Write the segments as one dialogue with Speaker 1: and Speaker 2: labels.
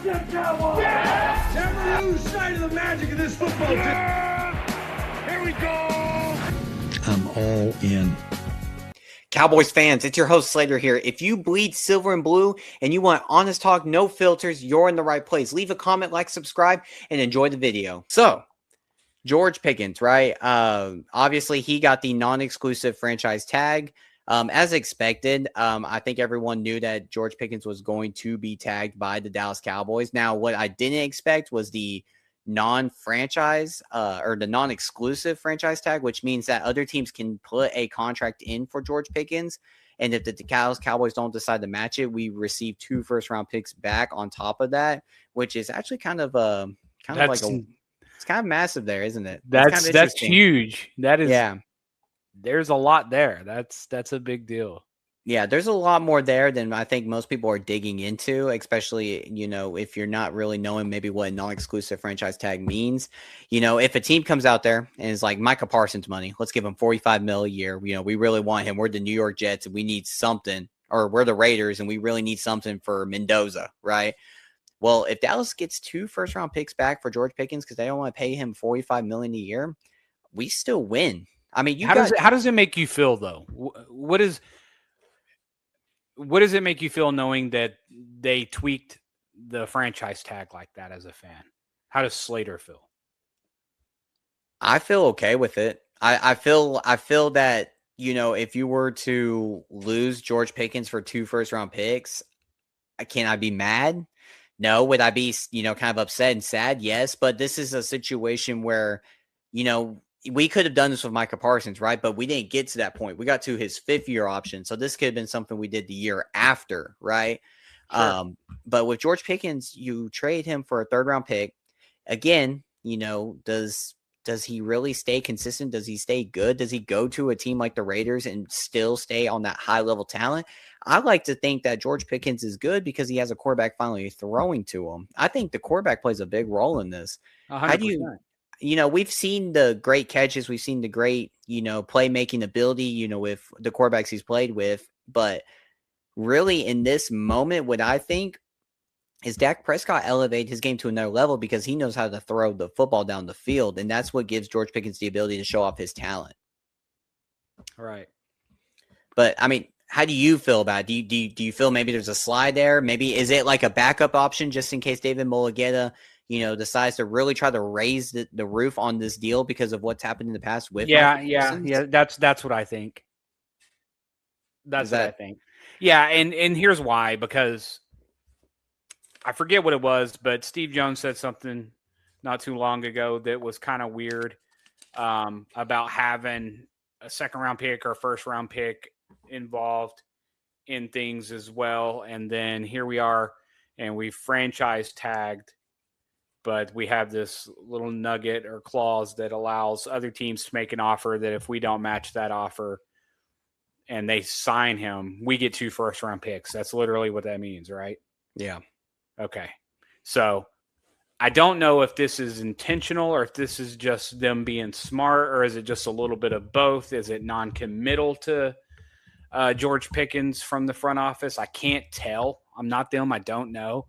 Speaker 1: Fuck them Cowboys! Yeah! Never lose sight of the magic of this football team. Yeah! Here we go!
Speaker 2: I'm all in.
Speaker 3: Cowboys fans, it's your host Slater here. If you bleed silver and blue and you want honest talk, no filters, you're in the right place. Leave a comment, like, subscribe, and enjoy the video. So, George Pickens, right? Obviously, he got the non-exclusive franchise tag. As expected, I think everyone knew that George Pickens was going to be tagged by the Dallas Cowboys. Now, what I didn't expect was the non-franchise or the non-exclusive franchise tag, which means that other teams can put a contract in for George Pickens. And if the Dallas Cowboys don't decide to match it, we receive 2 first-round picks back on top of that, which is actually it's kind of massive there, isn't it?
Speaker 4: That's huge. That is,
Speaker 3: yeah.
Speaker 4: There's a lot there. That's a big deal.
Speaker 3: Yeah, there's a lot more there than I think most people are digging into, especially, if you're not really knowing maybe what a non-exclusive franchise tag means. If a team comes out there and is like Micah Parsons money, let's give him $45 million a year. We really want him. We're the New York Jets and we need something, or we're the Raiders and we really need something for Mendoza, right? Well, if Dallas gets 2 first-round picks back for George Pickens because they don't want to pay him $45 million a year, we still win. I mean,
Speaker 4: how does it make you feel though? What does it make you feel knowing that they tweaked the franchise tag like that as a fan? How does Slater feel?
Speaker 3: I feel okay with it. I feel that, if you were to lose George Pickens for 2 first-round picks, can I be mad? No. Would I be, kind of upset and sad? Yes. But this is a situation where, we could have done this with Micah Parsons, right? But we didn't get to that point. We got to his 5th-year option. So this could have been something we did the year after, right? Sure. But with George Pickens, you trade him for a 3rd-round pick. Again, does he really stay consistent? Does he stay good? Does he go to a team like the Raiders and still stay on that high-level talent? I like to think that George Pickens is good because he has a quarterback finally throwing to him. I think the quarterback plays a big role in this.
Speaker 4: 100%.
Speaker 3: How do you we've seen the great catches. We've seen the great, playmaking ability, with the quarterbacks he's played with. But really in this moment, what I think is Dak Prescott elevated his game to another level because he knows how to throw the football down the field. And that's what gives George Pickens the ability to show off his talent.
Speaker 4: All right.
Speaker 3: But, I mean, how do you feel about it? Do you feel maybe there's a slide there? Maybe is it like a backup option just in case David Mulugeta decides to really try to raise the roof on this deal because of what's happened in the past with
Speaker 4: Yeah. That's what I think. That's what I think. Yeah, and here's why, because I forget what it was, but Steve Jones said something not too long ago that was kind of weird about having a 2nd-round pick or a 1st-round pick involved in things as well. And then here we are, and we franchise tagged, but we have this little nugget or clause that allows other teams to make an offer that if we don't match that offer and they sign him, we get 2 first-round picks. That's literally what that means, right?
Speaker 3: Yeah.
Speaker 4: Okay. So I don't know if this is intentional or if this is just them being smart, or is it just a little bit of both? Is it non-committal to George Pickens from the front office? I can't tell. I'm not them. I don't know.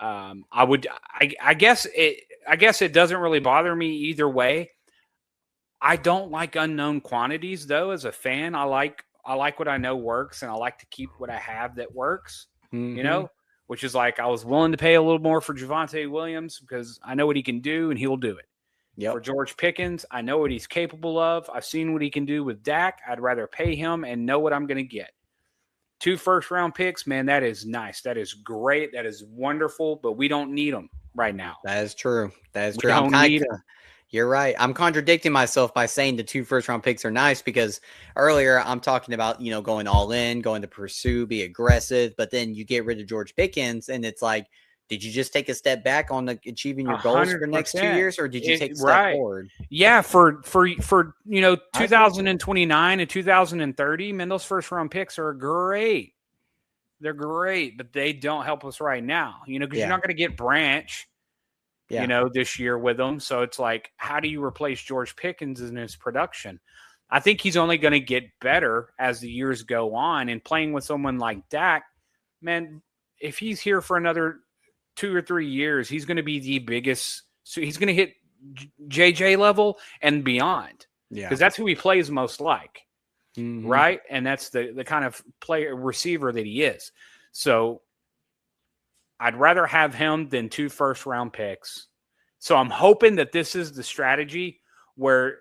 Speaker 4: I guess it doesn't really bother me either way. I don't like unknown quantities though. As a fan, I like what I know works, and I like to keep what I have that works, which is like, I was willing to pay a little more for Javonte Williams because I know what he can do and he will do it.
Speaker 3: Yep.
Speaker 4: For George Pickens, I know what he's capable of. I've seen what he can do with Dak. I'd rather pay him and know what I'm going to get. 2 first-round picks, man, that is nice. That is great. That is wonderful, but we don't need them right now.
Speaker 3: That is true.
Speaker 4: We don't need them.
Speaker 3: You're right. I'm contradicting myself by saying the 2 first-round picks are nice because earlier I'm talking about, going all in, going to pursue, be aggressive, but then you get rid of George Pickens and it's like, did you just take a step back on achieving your goals for the next 2 years, or did you take a step forward?
Speaker 4: Yeah, for 2029 and 2030, man, those first-round picks are great. They're great, but they don't help us right now, because you're not going to get Branch, this year with them. So it's like, how do you replace George Pickens in his production? I think he's only going to get better as the years go on, and playing with someone like Dak, man, if he's here for another 2 or 3 years, he's going to be the biggest. So he's going to hit JJ level and beyond.
Speaker 3: Yeah.
Speaker 4: Because that's who he plays most like.
Speaker 3: Mm-hmm.
Speaker 4: Right. And that's the kind of player receiver that he is. So I'd rather have him than 2 first-round picks. So I'm hoping that this is the strategy where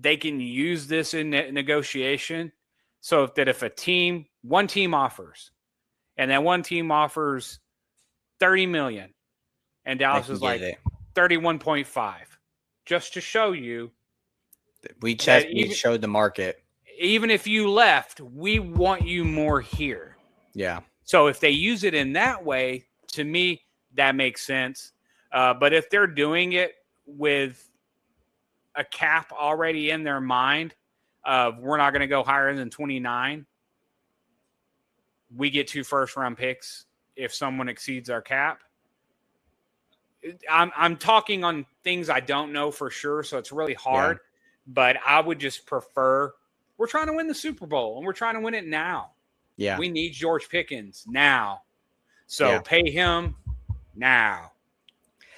Speaker 4: they can use this in negotiation. So if one team offers, and that one team offers $30 million, and Dallas is like 31.5, just to show you,
Speaker 3: we showed the market.
Speaker 4: Even if you left, we want you more here.
Speaker 3: Yeah.
Speaker 4: So if they use it in that way, to me, that makes sense. But if they're doing it with a cap already in their mind of we're not going to go higher than 29, we get 2 first-round picks if someone exceeds our cap. I'm talking on things I don't know for sure, so it's really hard. Yeah. But I would just prefer – we're trying to win the Super Bowl, and we're trying to win it now.
Speaker 3: Yeah.
Speaker 4: We need George Pickens now. So pay him now.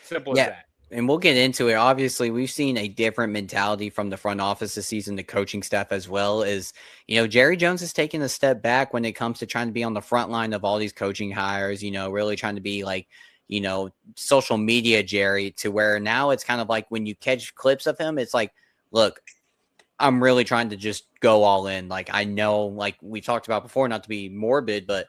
Speaker 4: Simple as that.
Speaker 3: And we'll get into it. Obviously, we've seen a different mentality from the front office this season, the coaching staff as well. As Jerry Jones has taken a step back when it comes to trying to be on the front line of all these coaching hires, really trying to be like, social media Jerry, to where now it's kind of like when you catch clips of him, it's like, look, I'm really trying to just go all in. Like, I know, like we talked about before, not to be morbid, but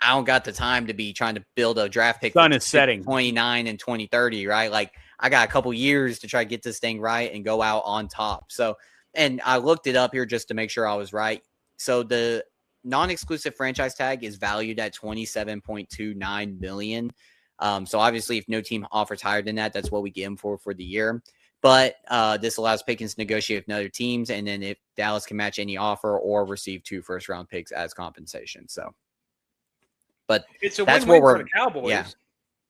Speaker 3: I don't got the time to be trying to build a draft pick.
Speaker 4: Sun is setting
Speaker 3: 29 and 2030, right? Like, I got a couple years to try to get this thing right and go out on top. So, and I looked it up here just to make sure I was right. So the non-exclusive franchise tag is valued at $27.29 million. So obviously, if no team offers higher than that, that's what we get him for the year. But this allows Pickens to negotiate with other teams, and then if Dallas can match any offer or receive 2 first-round picks as compensation. So, but
Speaker 4: it's a win-win for the Cowboys.
Speaker 3: Yeah,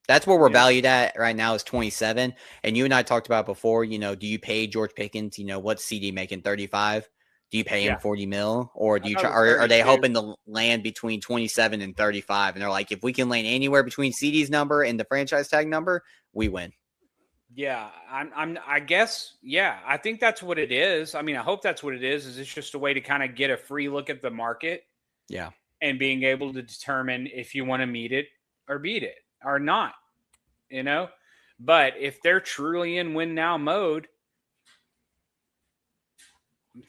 Speaker 3: that's where we're valued at right now is 27. And you and I talked about before. Do you pay George Pickens? What's CD making 35? Do you pay him 40 mil, or do you try? Are they hoping to land between 27 and 35? And they're like, if we can land anywhere between CD's number and the franchise tag number, we win.
Speaker 4: Yeah, I guess. Yeah, I think that's what it is. I mean, I hope that's what it is. Is it's just a way to kind of get a free look at the market.
Speaker 3: Yeah,
Speaker 4: and being able to determine if you want to meet it or beat it or not. But if they're truly in win now mode,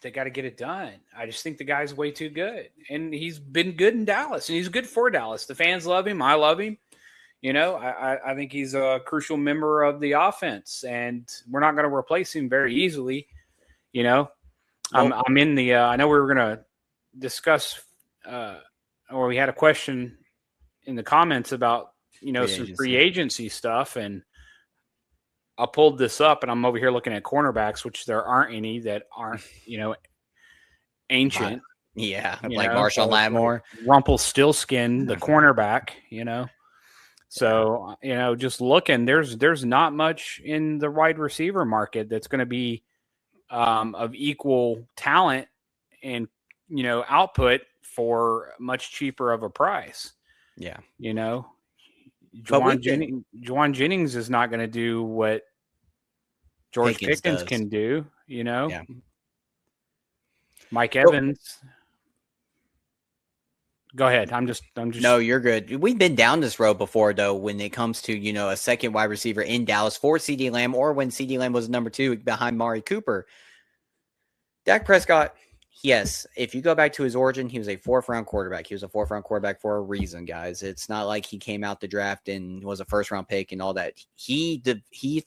Speaker 4: they got to get it done. I just think the guy's way too good, and he's been good in Dallas, and he's good for Dallas. The fans love him. I love him. I think he's a crucial member of the offense, and we're not going to replace him very easily. I'm in the. I know we were going to discuss, or we had a question in the comments about some free agency stuff, and I pulled this up, and I'm over here looking at cornerbacks, which there aren't any that aren't ancient.
Speaker 3: Yeah, like Marshawn Lattimore,
Speaker 4: Rumpelstiltskin, the cornerback. So, just looking, there's not much in the wide receiver market that's going to be of equal talent and, output for much cheaper of a price.
Speaker 3: Yeah.
Speaker 4: Juwan Jennings is not going to do what George Pickens can do,
Speaker 3: Yeah.
Speaker 4: Mike Evans. Go ahead. I'm just.
Speaker 3: No, you're good. We've been down this road before, though, when it comes to, a second wide receiver in Dallas for CeeDee Lamb, or when CeeDee Lamb was number 2 behind Mari Cooper. Dak Prescott, yes, if you go back to his origin, he was a 4th-round quarterback. He was a 4th-round quarterback for a reason, guys. It's not like he came out the draft and was a first-round pick and all that. He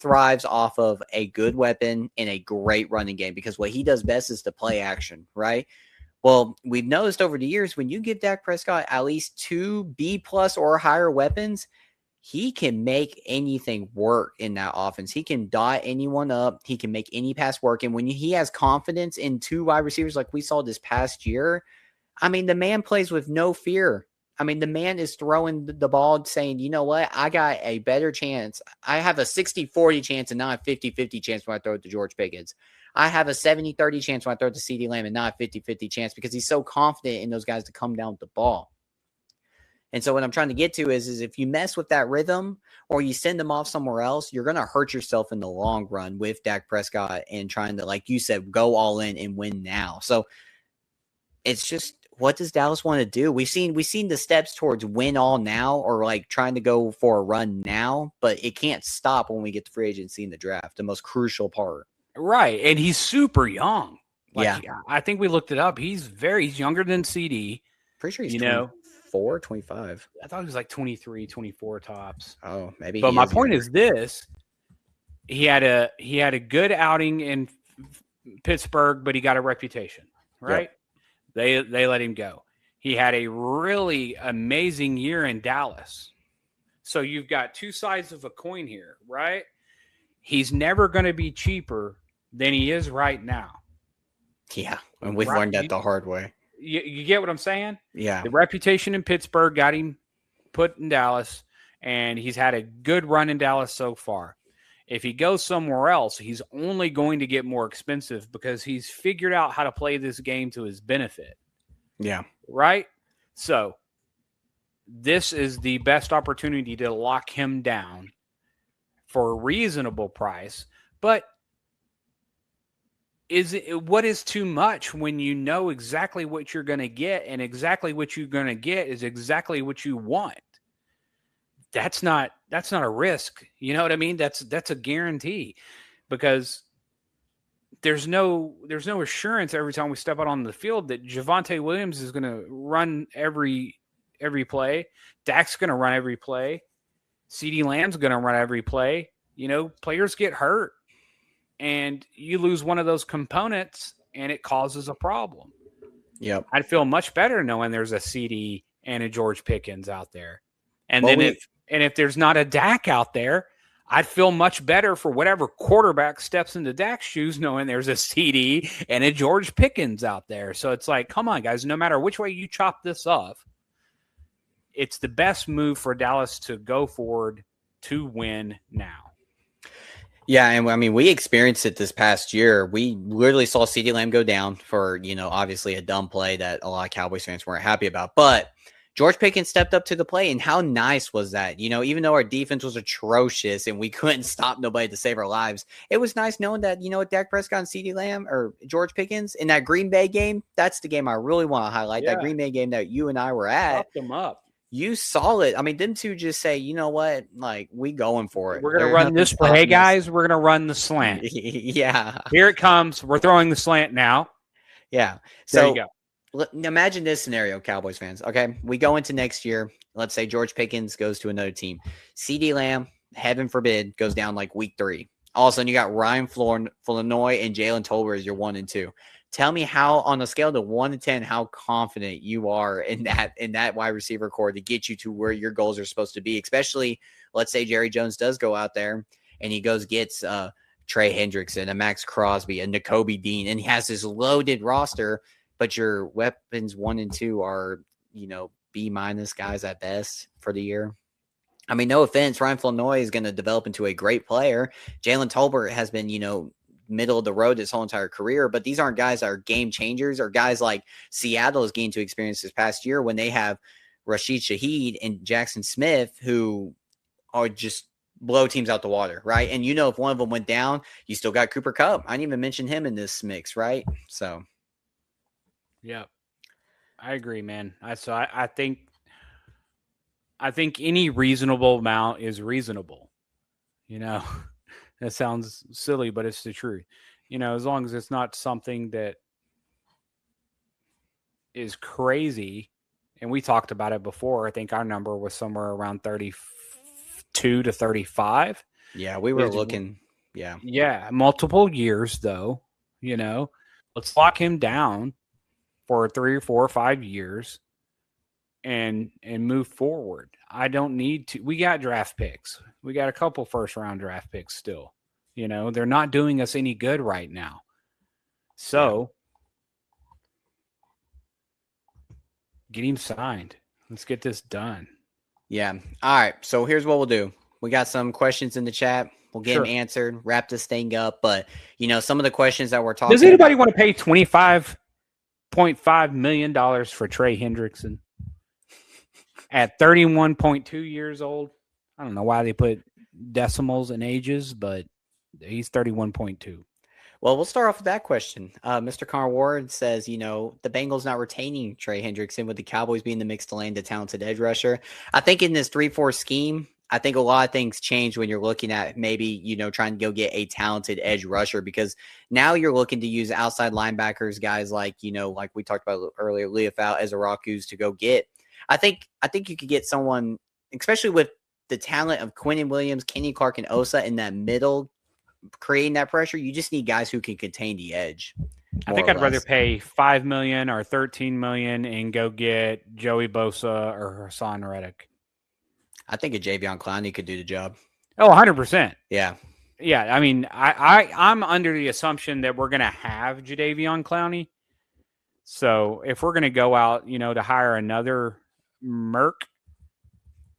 Speaker 3: thrives off of a good weapon and a great running game, because what he does best is to play action, right? Well, we've noticed over the years, when you give Dak Prescott at least 2 B+ or higher weapons, he can make anything work in that offense. He can dot anyone up. He can make any pass work. And when he has confidence in 2 wide receivers like we saw this past year, I mean, the man plays with no fear. I mean, the man is throwing the ball saying, you know what? I got a better chance. I have a 60-40 chance and not a 50-50 chance when I throw it to George Pickens. I have a 70-30 chance when I throw it to CeeDee Lamb and not a 50-50 chance, because he's so confident in those guys to come down with the ball. And so what I'm trying to get to is if you mess with that rhythm or you send them off somewhere else, you're going to hurt yourself in the long run with Dak Prescott and trying to, like you said, go all in and win now. So it's just, what does Dallas want to do? We've seen the steps towards win all now, or like trying to go for a run now, but it can't stop when we get to free agency in the draft, the most crucial part.
Speaker 4: Right. And he's super young.
Speaker 3: Yeah.
Speaker 4: I think we looked it up. He's younger than CD.
Speaker 3: Pretty sure he's 24, 25.
Speaker 4: I thought he was like 23, 24 tops.
Speaker 3: Oh, maybe.
Speaker 4: But my point is this. He had a good outing in Pittsburgh, but he got a reputation, right? Yep. They let him go. He had a really amazing year in Dallas. So you've got two sides of a coin here, right? He's never going to be cheaper than he is right now.
Speaker 3: Yeah, and we've learned that the hard way.
Speaker 4: You get what I'm saying?
Speaker 3: Yeah.
Speaker 4: The reputation in Pittsburgh got him put in Dallas, and he's had a good run in Dallas so far. If he goes somewhere else, he's only going to get more expensive because he's figured out how to play this game to his benefit.
Speaker 3: Yeah.
Speaker 4: Right? So this is the best opportunity to lock him down for a reasonable price. But what is too much when you know exactly what you're going to get, and exactly what you're going to get is exactly what you want? That's not a risk. You know what I mean? That's a guarantee, because there's no assurance every time we step out on the field that Javonte Williams is going to run every play. Dak's going to run every play. CeeDee Lamb's going to run every play. You know, players get hurt, and you lose one of those components, and it causes a problem.
Speaker 3: Yep.
Speaker 4: I'd feel much better knowing there's a CD and a George Pickens out there. And if there's not a Dak out there, I'd feel much better for whatever quarterback steps into Dak's shoes, knowing there's a CD and a George Pickens out there. So it's like, come on, guys, no matter which way you chop this up, it's the best move for Dallas to go forward to win now.
Speaker 3: Yeah, and I mean, we experienced it this past year. We literally saw CeeDee Lamb go down for, obviously a dumb play that a lot of Cowboys fans weren't happy about. But George Pickens stepped up to the plate, and how nice was that? Even though our defense was atrocious and we couldn't stop nobody to save our lives, it was nice knowing that, Dak Prescott and CeeDee Lamb or George Pickens in that Green Bay game, that's the game I really want to highlight. Yeah. That Green Bay game that you and I were at.
Speaker 4: Chopped them up.
Speaker 3: You saw it. I mean, them two just say, you know what? Like, we going for it.
Speaker 4: We're going to run this play. Hey, guys, we're going to run the slant.
Speaker 3: Yeah.
Speaker 4: Here it comes. We're throwing the slant now.
Speaker 3: Yeah.
Speaker 4: So there you
Speaker 3: go. Imagine this scenario, Cowboys fans. Okay. We go into next year. Let's say George Pickens goes to another team. CeeDee Lamb, heaven forbid, goes down like week 3. All of a sudden, you got Ryan Flournoy and Jalen Tolbert as your 1 and 2. Tell me how, on a scale of 1 to 10, how confident you are in that wide receiver core to get you to where your goals are supposed to be. Especially, let's say Jerry Jones does go out there and he gets Trey Hendrickson, a Max Crosby, a Nakobe Dean, and he has this loaded roster, but your weapons 1 and 2 are, B- guys at best for the year. I mean, no offense, Ryan Flournoy is going to develop into a great player. Jalen Tolbert has been, middle of the road his whole entire career, but these aren't guys that are game changers, or guys like Seattle has gained to experience this past year when they have Rashid Shaheed and Jackson Smith, who are just blow teams out the water, right? And if one of them went down, you still got Cooper Kupp. I didn't even mention him in this mix, right? So
Speaker 4: yeah, I agree, man. I think any reasonable amount is reasonable. That sounds silly, but it's the truth. As long as it's not something that is crazy, and we talked about it before. I think our number was somewhere around 32 to 35.
Speaker 3: Yeah, we were looking. Yeah.
Speaker 4: Yeah, multiple years, though. Let's lock him down for 3 or 4 or 5 years and move forward. I don't need to. We got draft picks. We got a couple first-round draft picks still. They're not doing us any good right now. So get him signed. Let's get this done.
Speaker 3: Yeah. All right. So here's what we'll do. We got some questions in the chat. We'll get them answered, wrap this thing up. But, some of the questions that we're talking about.
Speaker 4: Does anybody want to pay $25.5 million for Trey Hendrickson? at 31.2 years old. I don't know why they put decimals and ages, but he's 31.2.
Speaker 3: Well, we'll start off with that question. Mr. Connor Ward says, the Bengals not retaining Trey Hendrickson with the Cowboys being the mix to land a talented edge rusher. I think in this 3-4 scheme, I think a lot of things change when you're looking at maybe, trying to go get a talented edge rusher, because now you're looking to use outside linebackers, guys like, like we talked about earlier, Leofau, Ezerakus to go get. I think you could get someone, especially with the talent of Quinnen Williams, Kenny Clark, and Osa in that middle, creating that pressure. You just need guys who can contain the edge.
Speaker 4: I think I'd rather pay $5 million or $13 million and go get Joey Bosa or Hassan Reddick.
Speaker 3: I think a Javion Clowney could do the job.
Speaker 4: Oh, 100%.
Speaker 3: Yeah.
Speaker 4: Yeah. I mean, I'm under the assumption that we're going to have Jadeveon Clowney. So if we're going to go out, to hire another Merc,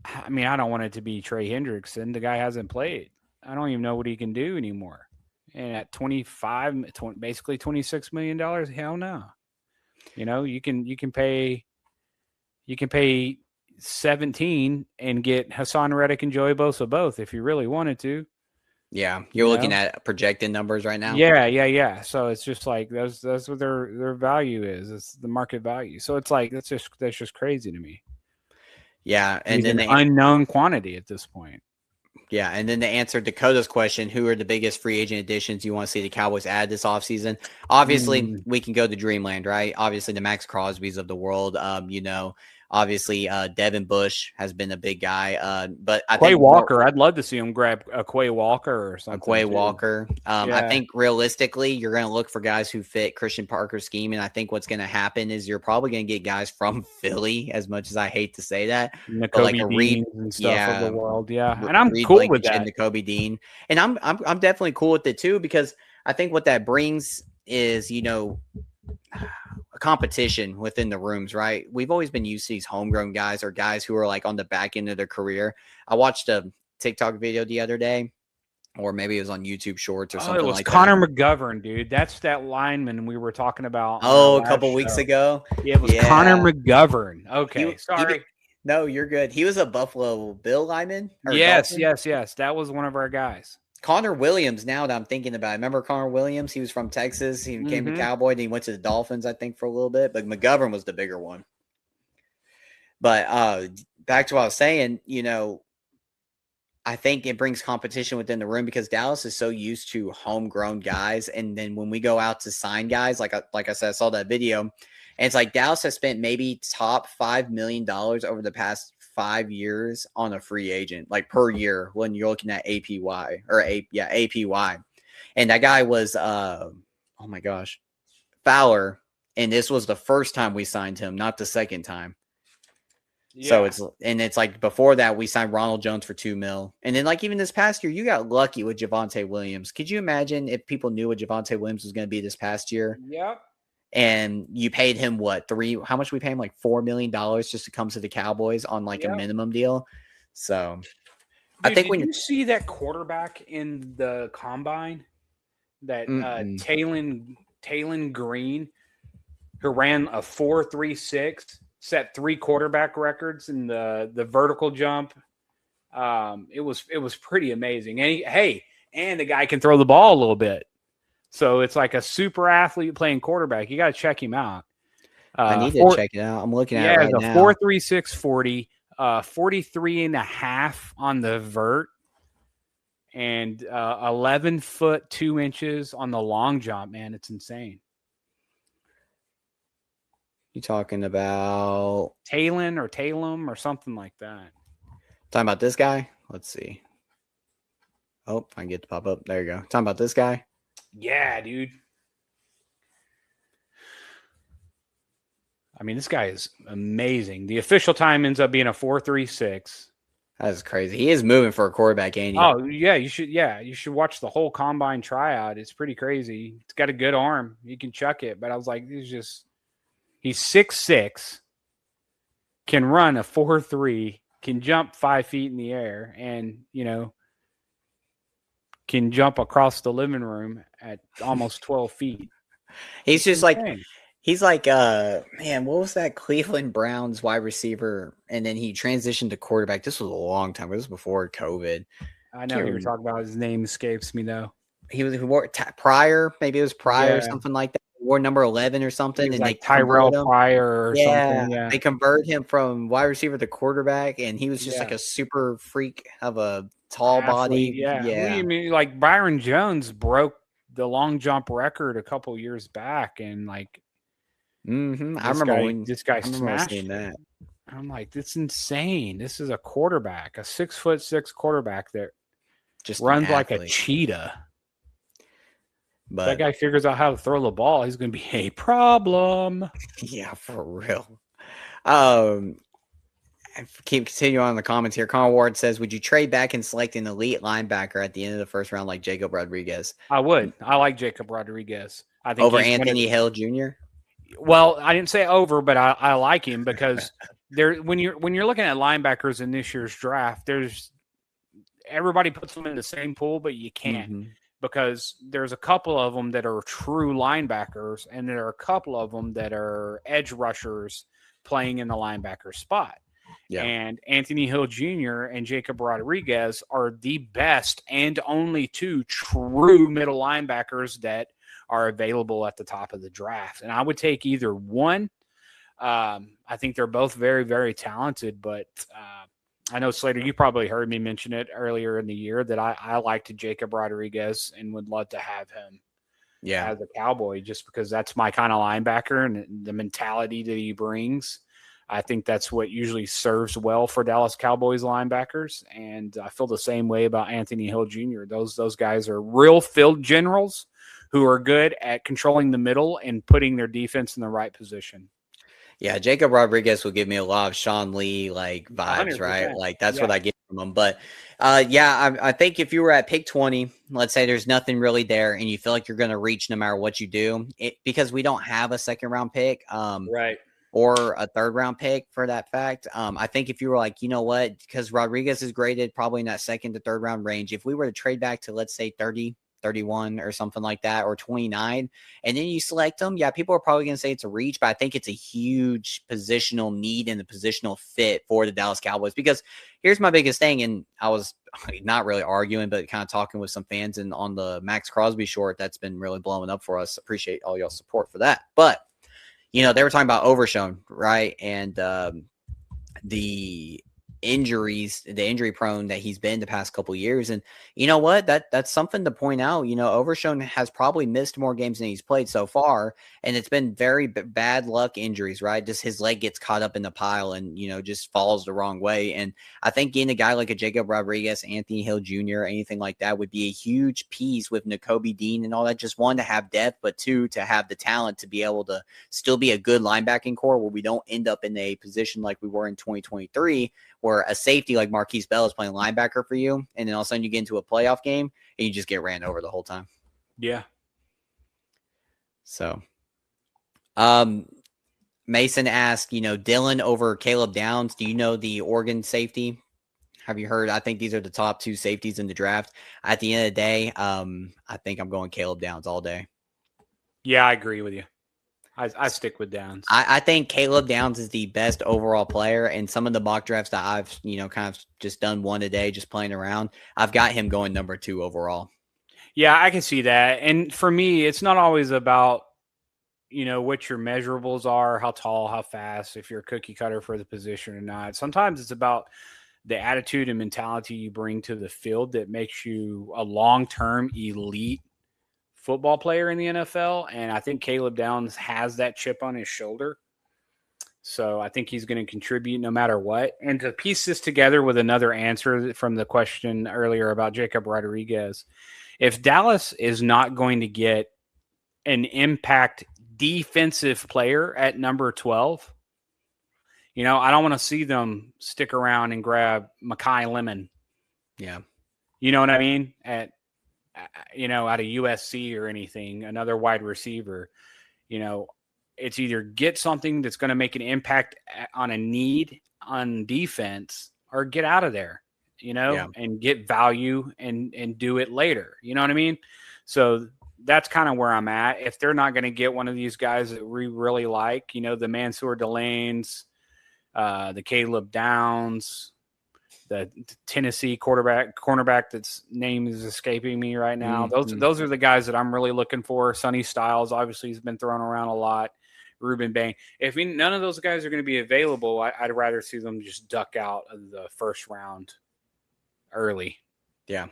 Speaker 4: I mean, I don't want it to be Trey Hendrickson. The guy hasn't played. I don't even know what he can do anymore. And at basically $26 million, hell no. You can pay 17 and get Hassan Reddick and Joey Bosa both if you really wanted to.
Speaker 3: Yeah, you're looking at projected numbers right now.
Speaker 4: Yeah. So it's just like that's what their value is. It's the market value. So it's like that's just crazy to me.
Speaker 3: Yeah, and
Speaker 4: He's
Speaker 3: then
Speaker 4: an unknown quantity at this point.
Speaker 3: Yeah, and then to answer Dakota's question, who are the biggest free agent additions you want to see the Cowboys add this offseason? Obviously, we can go to Dreamland, right? Obviously, the Max Crosbys of the world. Obviously, Devin Bush has been a big guy. But I think
Speaker 4: Walker, I'd love to see him grab a Quay Walker or something.
Speaker 3: A Quay Walker. I think realistically, you're going to look for guys who fit Christian Parker's scheme. And I think what's going to happen is you're probably going to get guys from Philly, as much as I hate to say that.
Speaker 4: Like a Reed and stuff of the world. Yeah. And I'm cool with that.
Speaker 3: Kobe Dean. And I'm definitely cool with it too, because I think what that brings is, a competition within the rooms, right? We've always been used to these homegrown guys or guys who are like on the back end of their career. I watched a TikTok video the other day, or maybe it was on YouTube Shorts or something like that.
Speaker 4: Connor McGovern, dude. That's that lineman we were talking about.
Speaker 3: Oh, a couple weeks ago.
Speaker 4: Yeah, it was Connor McGovern. Okay, sorry.
Speaker 3: No, you're good. He was a Buffalo Bill lineman.
Speaker 4: Yes. That was one of our guys.
Speaker 3: Connor Williams, now that I'm thinking about it. Remember Connor Williams? He was from Texas. He became a Cowboy, and he went to the Dolphins, I think, for a little bit. But McGovern was the bigger one. But back to what I was saying, I think it brings competition within the room because Dallas is so used to homegrown guys. And then when we go out to sign guys, like I said, I saw that video, and it's like Dallas has spent maybe top $5 million over the past 5 years on a free agent, like per year, when you're looking at APY. And that guy was, oh my gosh, Fowler. And this was the first time we signed him, not the second time. Yeah. So it's like before that we signed Ronald Jones for $2 million. And then like even this past year, you got lucky with Javonte Williams. Could you imagine if people knew what Javonte Williams was going to be this past year?
Speaker 4: Yep.
Speaker 3: And you paid him how much we paid him? Like $4 million just to come to the Cowboys on like a minimum deal. So
Speaker 4: dude,
Speaker 3: I think
Speaker 4: when you see that quarterback in the combine, that Talon Green, who ran a 4.36, set 3 quarterback records in the vertical jump. It was pretty amazing. And the guy can throw the ball a little bit. So it's like a super athlete playing quarterback. You got to check him out.
Speaker 3: I need to check it out. I'm looking at it right now.
Speaker 4: 4.36 40, 43.5 on the vert, and 11 foot 2 inches on the long jump. Man, it's insane.
Speaker 3: You talking about
Speaker 4: Talon or something like that?
Speaker 3: Talking about this guy? Let's see. Oh, if I can get to pop up. There you go. Talking about this guy?
Speaker 4: Yeah, dude. I mean, this guy is amazing. The official time ends up being a 4.36.
Speaker 3: That's crazy. He is moving for a quarterback, ain't he?
Speaker 4: Oh, yeah, you should. Yeah, you should watch the whole combine tryout. It's pretty crazy. It's got a good arm. He can chuck it. But I was like, he's 6'6", can run a 4.3, can jump 5 feet in the air, and can jump across the living room at almost 12 feet.
Speaker 3: He's just insane. He's like, man, what was that Cleveland Browns wide receiver? And then he transitioned to quarterback. This was a long time. It was before COVID.
Speaker 4: I know who you're talking about. His name escapes me though.
Speaker 3: He wore Pryor. Maybe it was Pryor or
Speaker 4: Yeah.
Speaker 3: something like that. He wore number 11 or something.
Speaker 4: He was
Speaker 3: And
Speaker 4: like
Speaker 3: they converted
Speaker 4: Tyrell
Speaker 3: him.
Speaker 4: Pryor or something. Yeah.
Speaker 3: They converted him from wide receiver to quarterback, and he was just like
Speaker 4: Yeah.
Speaker 3: a super freak of a tall body.
Speaker 4: Yeah. What do
Speaker 3: Yeah.
Speaker 4: you mean? Like Byron Jones broke the long jump record a couple years back, and like
Speaker 3: I remember
Speaker 4: this guy
Speaker 3: seeing
Speaker 4: smashed
Speaker 3: that.
Speaker 4: it. I'm like, that's insane. This is a quarterback, a 6'6" quarterback that
Speaker 3: Just
Speaker 4: runs like a cheetah.
Speaker 3: But
Speaker 4: that guy figures out how to throw the ball, he's going to be a problem.
Speaker 3: Yeah, for real. Continue on in the comments here. Connor Ward says, would you trade back and select an elite linebacker at the end of the first round like Jacob Rodriguez?
Speaker 4: I would. I like Jacob Rodriguez. I think
Speaker 3: over Anthony Hill Jr.?
Speaker 4: Well, I didn't say over, but I like him because when you're looking at linebackers in this year's draft, everybody puts them in the same pool, but you can't because there's a couple of them that are true linebackers, and there are a couple of them that are edge rushers playing in the linebacker spot. Yeah. And Anthony Hill Jr. and Jacob Rodriguez are the best and only two true middle linebackers that are available at the top of the draft. And I would take either one. I think they're both very, very talented, but I know, Slater, you probably heard me mention it earlier in the year that I liked Jacob Rodriguez and would love to have him as a Cowboy just because that's my kind of linebacker and the mentality that he brings. I think that's what usually serves well for Dallas Cowboys linebackers, and I feel the same way about Anthony Hill Jr. Those guys are real field generals who are good at controlling the middle and putting their defense in the right position.
Speaker 3: Yeah, Jacob Rodriguez will give me a lot of Sean Lee like vibes, 100%. Right? Like that's what I get from him. But I think if you were at pick 20, let's say there's nothing really there, and you feel like you're going to reach no matter what you do, because we don't have a second round pick,
Speaker 4: right?
Speaker 3: Or a third round pick for that fact. I think if you were like, you know what, because Rodriguez is graded probably in that second to third round range. If we were to trade back to, let's say 30, 31 or something like that, or 29, and then you select them, people are probably going to say it's a reach, but I think it's a huge positional need and the positional fit for the Dallas Cowboys. Because here's my biggest thing, and I was not really arguing, but kind of talking with some fans and on the Max Crosby short that's been really blowing up for us. Appreciate all y'all's support for that. But they were talking about Overshown, right? And the injury prone that he's been the past couple of years. And you know what? That's something to point out. Overshown has probably missed more games than he's played so far. And it's been very bad luck injuries, right? Just his leg gets caught up in the pile and, just falls the wrong way. And I think getting a guy like a Jacob Rodriguez, Anthony Hill Jr., anything like that would be a huge piece with Nakobe Dean and all that. Just one, to have depth, but two, to have the talent to be able to still be a good linebacking core where we don't end up in a position like we were in 2023, where a safety like Marquise Bell is playing linebacker for you, and then all of a sudden you get into a playoff game and you just get ran over the whole time.
Speaker 4: Yeah.
Speaker 3: So, Mason asked, Dylan over Caleb Downs. Do you know the Oregon safety? Have you heard? I think these are the top two safeties in the draft. At the end of the day, I think I'm going Caleb Downs all day.
Speaker 4: Yeah, I agree with you. I stick with Downs.
Speaker 3: I think Caleb Downs is the best overall player, and some of the mock drafts that I've, kind of just done one a day, just playing around, I've got him going number 2 overall.
Speaker 4: Yeah, I can see that. And for me, it's not always about, what your measurables are, how tall, how fast, if you're a cookie cutter for the position or not. Sometimes it's about the attitude and mentality you bring to the field that makes you a long-term elite football player in the NFL, and I think Caleb Downs has that chip on his shoulder. So I think he's going to contribute no matter what. And to piece this together with another answer from the question earlier about Jacob Rodriguez, if Dallas is not going to get an impact defensive player at number 12, I don't want to see them stick around and grab Mekhi Lemon.
Speaker 3: Yeah.
Speaker 4: You know what I mean? Out of USC or anything, another wide receiver, it's either get something that's going to make an impact on a need on defense or get out of there, and get value and do it later. You know what I mean? So that's kind of where I'm at. If they're not going to get one of these guys that we really like, the Mansour Delanes, the Caleb Downs, the Tennessee cornerback that's name is escaping me right now. Those are the guys that I'm really looking for. Sonny Styles, obviously, has been thrown around a lot. Ruben Bain. If none of those guys are going to be available, I'd rather see them just duck out of the first round early.
Speaker 3: Yeah.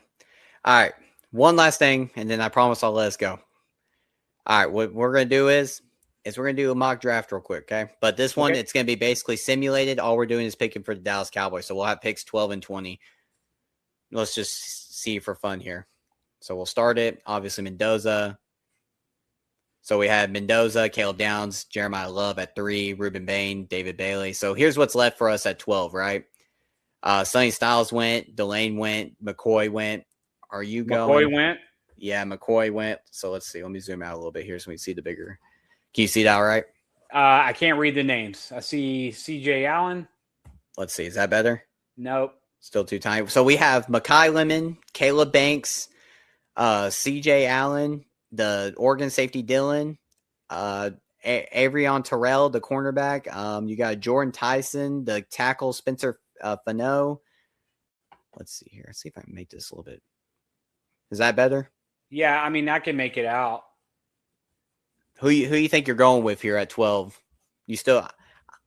Speaker 3: All right. One last thing, and then I promise I'll let us go. All right. What we're going to do is we're going to do a mock draft real quick, okay? But this one, it's going to be basically simulated. All we're doing is picking for the Dallas Cowboys. So we'll have picks 12 and 20. Let's just see for fun here. So we'll start it. Obviously, Mendoza. So we had Mendoza, Caleb Downs, Jeremiah Love at 3, Ruben Bain, David Bailey. So here's what's left for us at 12, right? Sonny Styles went, Delane went, McCoy went. Are you going?
Speaker 4: McCoy went?
Speaker 3: Yeah, McCoy went. So let's see. Let me zoom out a little bit here so we can see the bigger. Can you see that all right?
Speaker 4: I can't read the names. I see CJ Allen.
Speaker 3: Let's see. Is that better?
Speaker 4: Nope.
Speaker 3: Still too tiny. So we have Mekhi Lemon, Caleb Banks, CJ Allen, the Oregon safety Dylan, Avrion Terrell, the cornerback. You got Jordan Tyson, the tackle Spencer Fano. Let's see here. Let's see if I can make this a little bit. Is that better?
Speaker 4: Yeah, I mean, I can make it out.
Speaker 3: Who you think you're going with here at 12?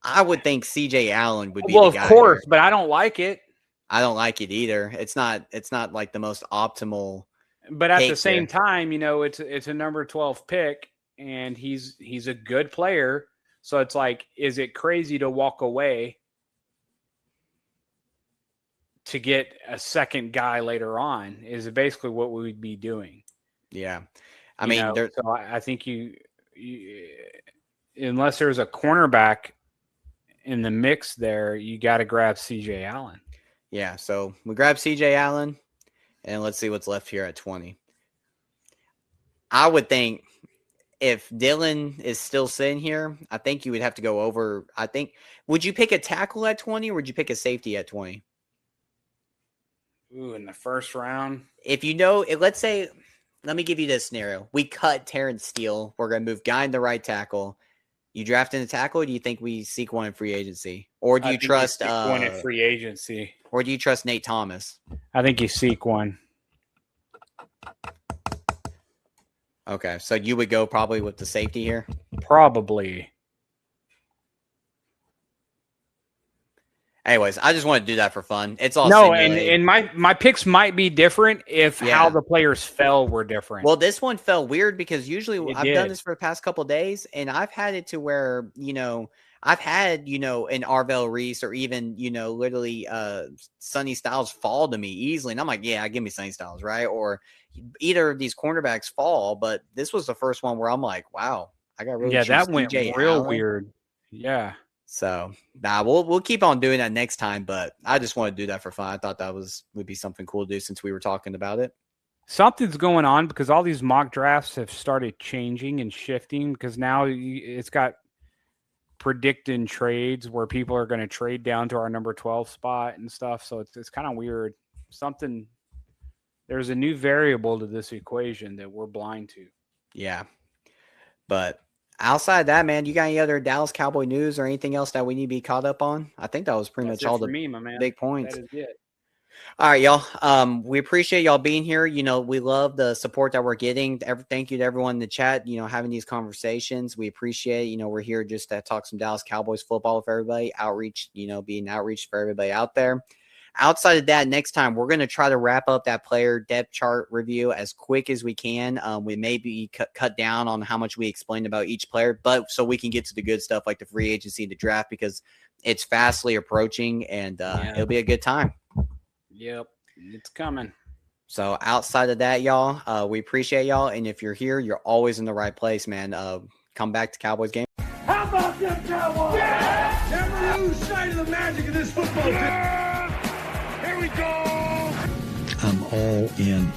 Speaker 3: I would think CJ Allen would be the guy. Well, of
Speaker 4: course,
Speaker 3: here.
Speaker 4: But I don't like it.
Speaker 3: I don't like it either. It's not like the most optimal.
Speaker 4: But at the same time, it's a number 12 pick, and he's a good player. So it's like, is it crazy to walk away to get a second guy later on? Is basically what we would be doing.
Speaker 3: Yeah,
Speaker 4: so I think you unless there's a cornerback in the mix there, you got to grab CJ Allen.
Speaker 3: Yeah, so we grab CJ Allen, and let's see what's left here at 20. I would think if Dylan is still sitting here, I think you would have to go over. Would you pick a tackle at 20 or would you pick a safety at 20?
Speaker 4: Ooh, in the first round?
Speaker 3: Let's say, let me give you this scenario. We cut Terrence Steele. We're going to move guy in the right tackle. You draft in a tackle, or do you think we seek one in free agency? Or do you trust
Speaker 4: one in free agency?
Speaker 3: Or do you trust Nate Thomas?
Speaker 4: I think you seek one.
Speaker 3: Okay, so you would go probably with the safety here?
Speaker 4: Probably.
Speaker 3: Anyways, I just want to do that for fun. It's all
Speaker 4: simulated. and my picks might be different if how the players fell were different.
Speaker 3: Well, this one fell weird because usually I've done this for the past couple of days, and I've had it to where, I've had, an Arvell Reese or even, literally Sonny Styles fall to me easily. And I'm like, yeah, give me Sonny Styles, right? Or either of these cornerbacks fall. But this was the first one where I'm like, wow, I got really
Speaker 4: that went real weird. Yeah.
Speaker 3: So we'll keep on doing that next time, but I just want to do that for fun. I thought that would be something cool to do since we were talking about it.
Speaker 4: Something's going on because all these mock drafts have started changing and shifting because now it's got predicting trades where people are going to trade down to our number 12 spot and stuff. So it's kind of weird. There's a new variable to this equation that we're blind to.
Speaker 3: Yeah. But outside of that, man, you got any other Dallas Cowboy news or anything else that we need to be caught up on? I think that was pretty much all the big points.
Speaker 4: That is it.
Speaker 3: All right, y'all. We appreciate y'all being here. We love the support that we're getting. Thank you to everyone in the chat, having these conversations. We appreciate it. We're here just to talk some Dallas Cowboys football with everybody. Outreach, being outreach for everybody out there. Outside of that, next time, we're going to try to wrap up that player depth chart review as quick as we can. We may be cut down on how much we explained about each player, but so we can get to the good stuff like the free agency, the draft, because it's fastly approaching, and it'll be a good time.
Speaker 4: Yep, it's coming.
Speaker 3: So outside of that, y'all, we appreciate y'all, and if you're here, you're always in the right place, man. Come back to Cowboys game.
Speaker 1: How about them Cowboys? Yeah! Never lose sight of the magic of this football team. Here we go.
Speaker 2: I'm all in.